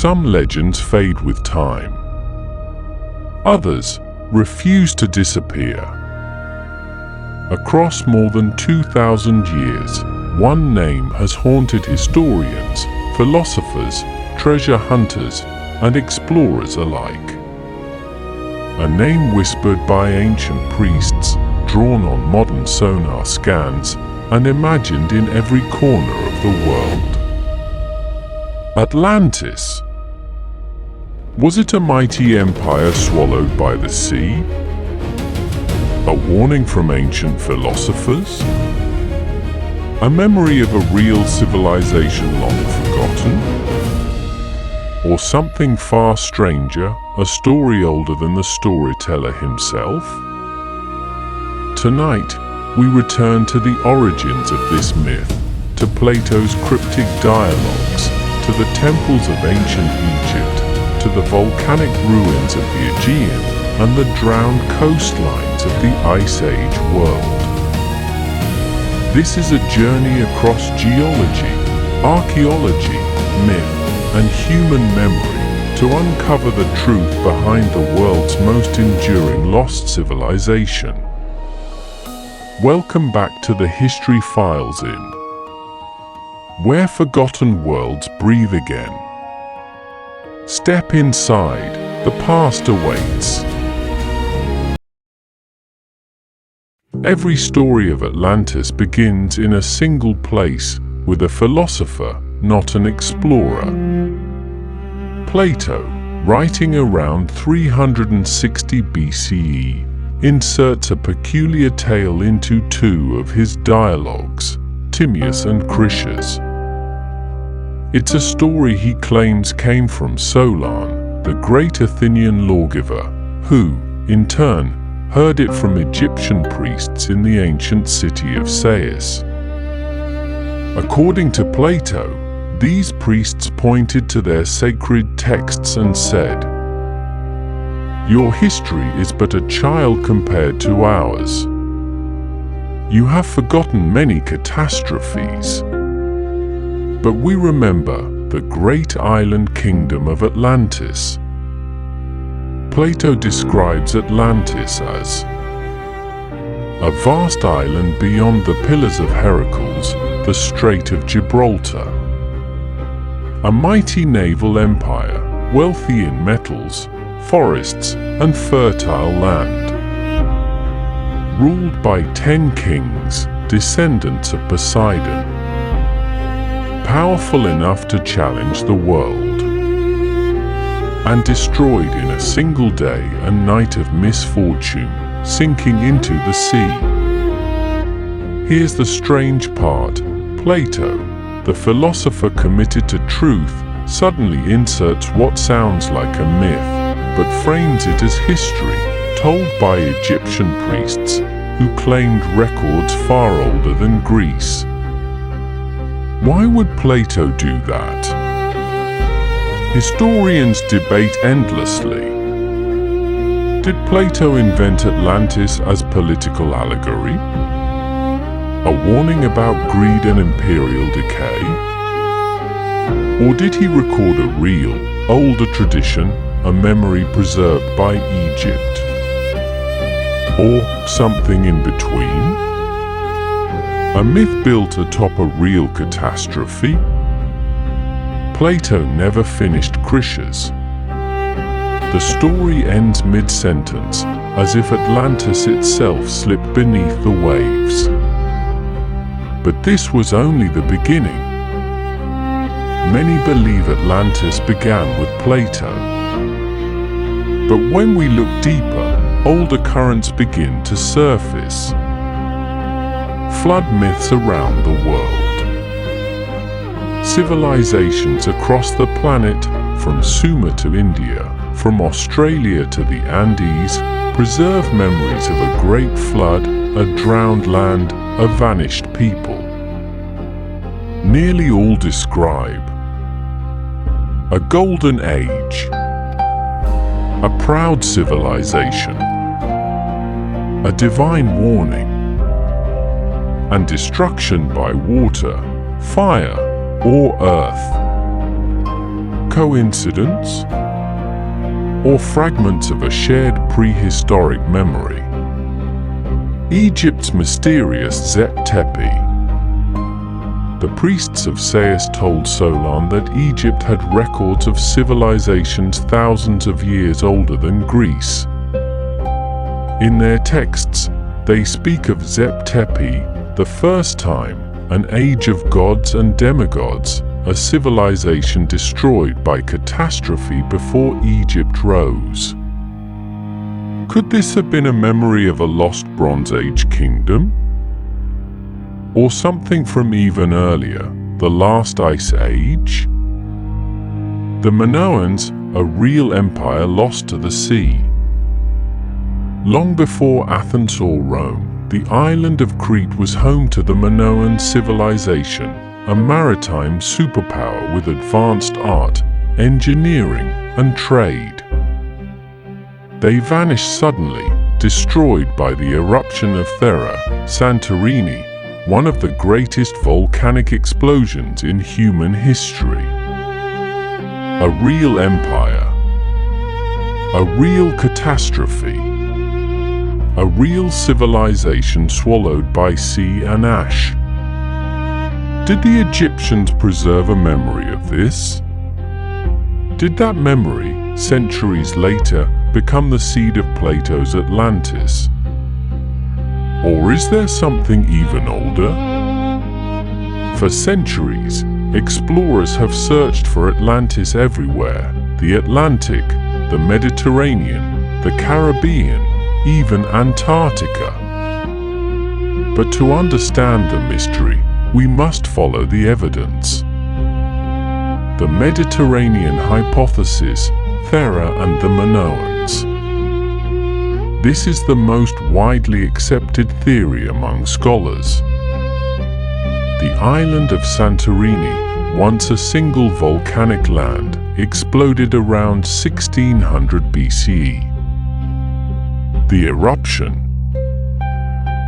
Some legends fade with time. Others refuse to disappear. Across more than 2,000 years, one name has haunted historians, philosophers, treasure hunters, and explorers alike. A name whispered by ancient priests, drawn on modern sonar scans, and imagined in every corner of the world. Atlantis. Was it a mighty empire swallowed by the sea? A warning from ancient philosophers? A memory of a real civilization long forgotten? Or something far stranger, a story older than the storyteller himself? Tonight, we return to the origins of this myth, to Plato's cryptic dialogues, to the temples of ancient Egypt, to the volcanic ruins of the Aegean, and the drowned coastlines of the Ice Age world. This is a journey across geology, archaeology, myth, and human memory to uncover the truth behind the world's most enduring lost civilization. Welcome back to the History Files Inn, where forgotten worlds breathe again. Step inside, the past awaits. Every story of Atlantis begins in a single place with a philosopher, not an explorer. Plato, writing around 360 BCE, inserts a peculiar tale into two of his dialogues, Timaeus and Critias. It's a story he claims came from Solon, the great Athenian lawgiver, who, in turn, heard it from Egyptian priests in the ancient city of Sais. According to Plato, these priests pointed to their sacred texts and said, "Your history is but a child compared to ours. You have forgotten many catastrophes. But we remember the great island kingdom of Atlantis." Plato describes Atlantis as a vast island beyond the Pillars of Heracles, the Strait of Gibraltar. A mighty naval empire, wealthy in metals, forests, and fertile land. Ruled by 10 kings, descendants of Poseidon. Powerful enough to challenge the world. And destroyed in a single day and night of misfortune, sinking into the sea. Here's the strange part. Plato, the philosopher committed to truth, suddenly inserts what sounds like a myth, but frames it as history, told by Egyptian priests, who claimed records far older than Greece. Why would Plato do that? Historians debate endlessly. Did Plato invent Atlantis as political allegory? A warning about greed and imperial decay? Or did he record a real, older tradition, a memory preserved by Egypt? Or something in between? A myth built atop a real catastrophe? Plato never finished Critias. The story ends mid-sentence, as if Atlantis itself slipped beneath the waves. But this was only the beginning. Many believe Atlantis began with Plato. But when we look deeper, older currents begin to surface. Flood myths around the world. Civilizations across the planet, from Sumer to India, from Australia to the Andes, preserve memories of a great flood, a drowned land, a vanished people. Nearly all describe a golden age, a proud civilization, a divine warning, and destruction by water, fire, or earth. Coincidence? Or fragments of a shared prehistoric memory? Egypt's mysterious Zep Tepi. The priests of Sais told Solon that Egypt had records of civilizations thousands of years older than Greece. In their texts, they speak of Zep Tepi, the first time, an age of gods and demigods, a civilization destroyed by catastrophe before Egypt rose. Could this have been a memory of a lost Bronze Age kingdom? Or something from even earlier, the last ice age? The Minoans, a real empire lost to the sea. Long before Athens or Rome, the island of Crete was home to the Minoan civilization, a maritime superpower with advanced art, engineering, and trade. They vanished suddenly, destroyed by the eruption of Thera, Santorini, one of the greatest volcanic explosions in human history. A real empire. A real catastrophe. A real civilization swallowed by sea and ash. Did the Egyptians preserve a memory of this? Did that memory, centuries later, become the seed of Plato's Atlantis? Or is there something even older? For centuries, explorers have searched for Atlantis everywhere: the Atlantic, the Mediterranean, the Caribbean, even Antarctica. But to understand the mystery, we must follow the evidence. The Mediterranean hypothesis, Thera and the Minoans. This is the most widely accepted theory among scholars. The island of Santorini, once a single volcanic land, exploded around 1600 BCE. The eruption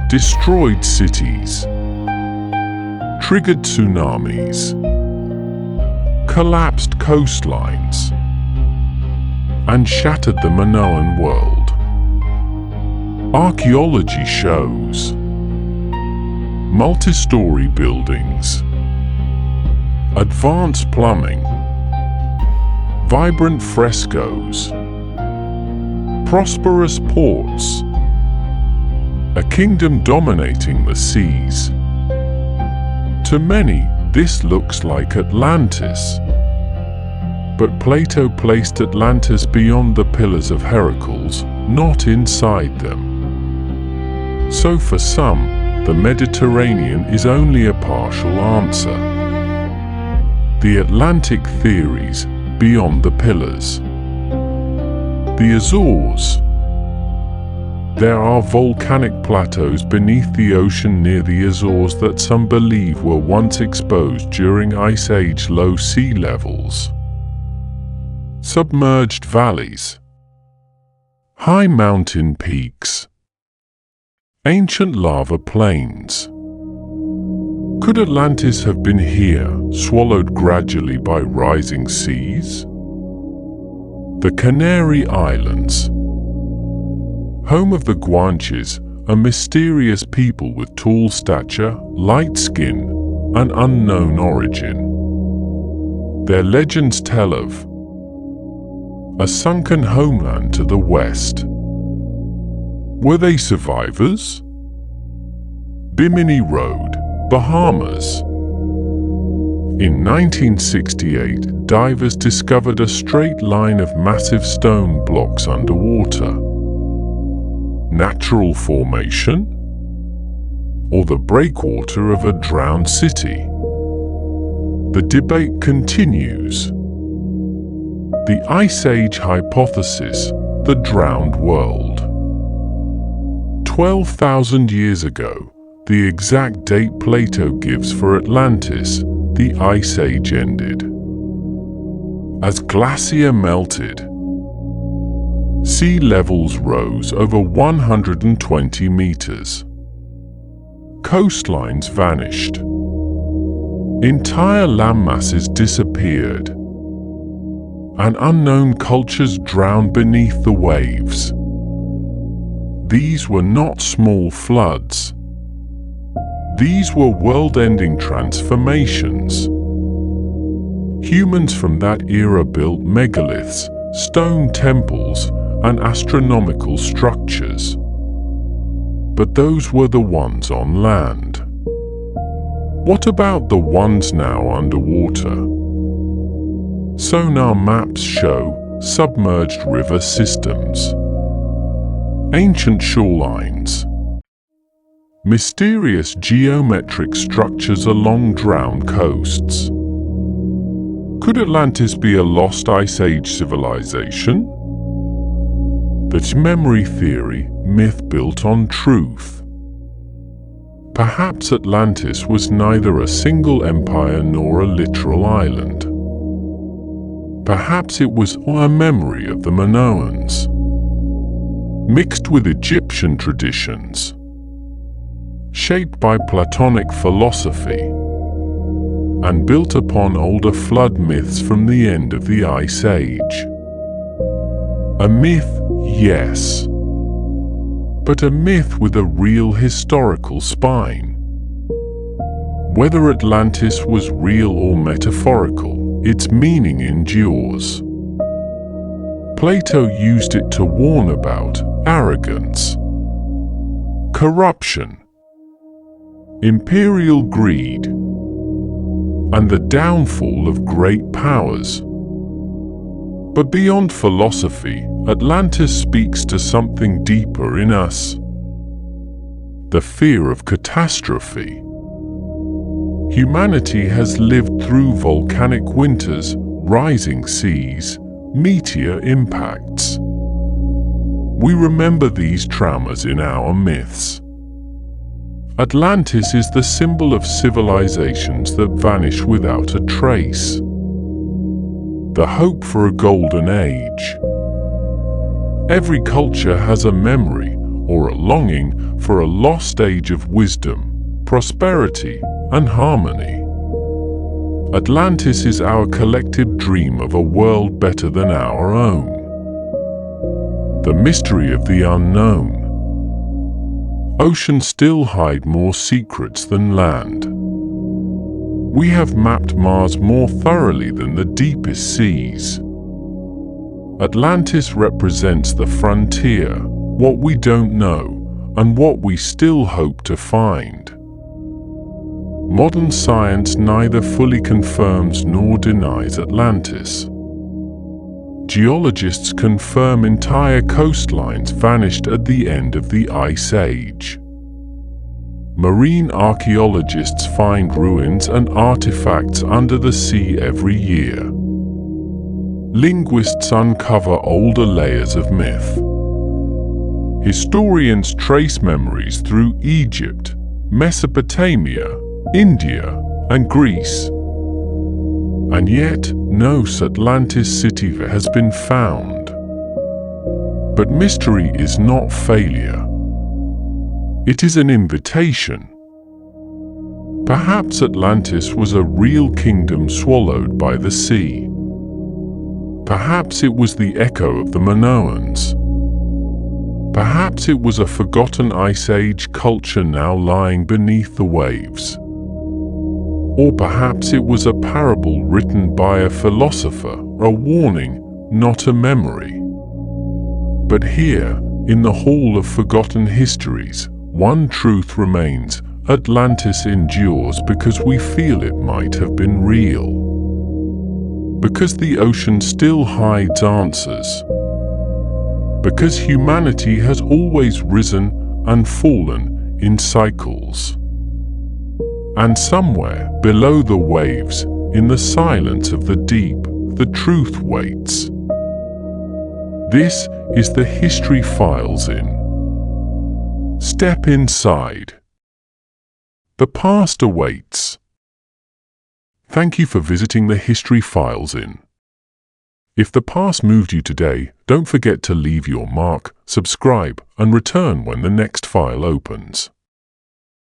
destroyed cities, triggered tsunamis, collapsed coastlines, and shattered the Minoan world. Archaeology shows multi-story buildings, advanced plumbing, vibrant frescoes, prosperous ports, a kingdom dominating the seas. To many, this looks like Atlantis. But Plato placed Atlantis beyond the Pillars of Heracles, not inside them. So for some, the Mediterranean is only a partial answer. The Atlantic theories beyond the Pillars. The Azores. There are volcanic plateaus beneath the ocean near the Azores that some believe were once exposed during Ice Age low sea levels. Submerged valleys. High mountain peaks. Ancient lava plains. Could Atlantis have been here, swallowed gradually by rising seas? The Canary Islands. Home of the Guanches, a mysterious people with tall stature, light skin, and unknown origin. Their legends tell of a sunken homeland to the west. Were they survivors? Bimini Road, Bahamas. In 1968, divers discovered a straight line of massive stone blocks underwater. Natural formation? Or the breakwater of a drowned city? The debate continues. The Ice Age hypothesis, the drowned world. 12,000 years ago, the exact date Plato gives for Atlantis, the Ice Age ended. As glacier melted, sea levels rose over 120 meters. Coastlines vanished. Entire landmasses disappeared. and unknown cultures drowned beneath the waves. These were not small floods. These were world-ending transformations. Humans from that era built megaliths, stone temples, and astronomical structures. But those were the ones on land. What about the ones now underwater? Sonar maps show submerged river systems, ancient shorelines, mysterious geometric structures along drowned coasts. Could Atlantis be a lost Ice Age civilization? That's memory theory, myth built on truth. Perhaps Atlantis was neither a single empire nor a literal island. Perhaps it was a memory of the Minoans, mixed with Egyptian traditions, shaped by Platonic philosophy, and built upon older flood myths from the end of the Ice Age. A myth, yes, but a myth with a real historical spine. Whether Atlantis was real or metaphorical, its meaning endures. Plato used it to warn about arrogance, corruption, imperial greed, and the downfall of great powers. But beyond philosophy, Atlantis speaks to something deeper in us: the fear of catastrophe. Humanity has lived through volcanic winters, rising seas, meteor impacts. We remember these traumas in our myths. Atlantis is the symbol of civilizations that vanish without a trace. The hope for a golden age. Every culture has a memory or a longing for a lost age of wisdom, prosperity, and harmony. Atlantis is our collective dream of a world better than our own. The mystery of the unknown. Oceans still hide more secrets than land. We have mapped Mars more thoroughly than the deepest seas. Atlantis represents the frontier, what we don't know, and what we still hope to find. Modern science neither fully confirms nor denies Atlantis. Geologists confirm entire coastlines vanished at the end of the Ice Age. Marine archaeologists find ruins and artifacts under the sea every year. Linguists uncover older layers of myth. Historians trace memories through Egypt, Mesopotamia, India, and Greece. And yet, no Atlantis city has been found. But mystery is not failure. It is an invitation. Perhaps Atlantis was a real kingdom swallowed by the sea. Perhaps it was the echo of the Minoans. Perhaps it was a forgotten Ice Age culture now lying beneath the waves. Or perhaps it was a parable written by a philosopher, a warning, not a memory. But here, in the Hall of Forgotten Histories, one truth remains: Atlantis endures because we feel it might have been real. Because the ocean still hides answers. Because humanity has always risen and fallen in cycles. And somewhere below the waves, in the silence of the deep, the truth waits. This is the History Files In. Step inside. The past awaits. Thank you for visiting the History Files In. If the past moved you today, don't forget to leave your mark, subscribe, and return when the next file opens.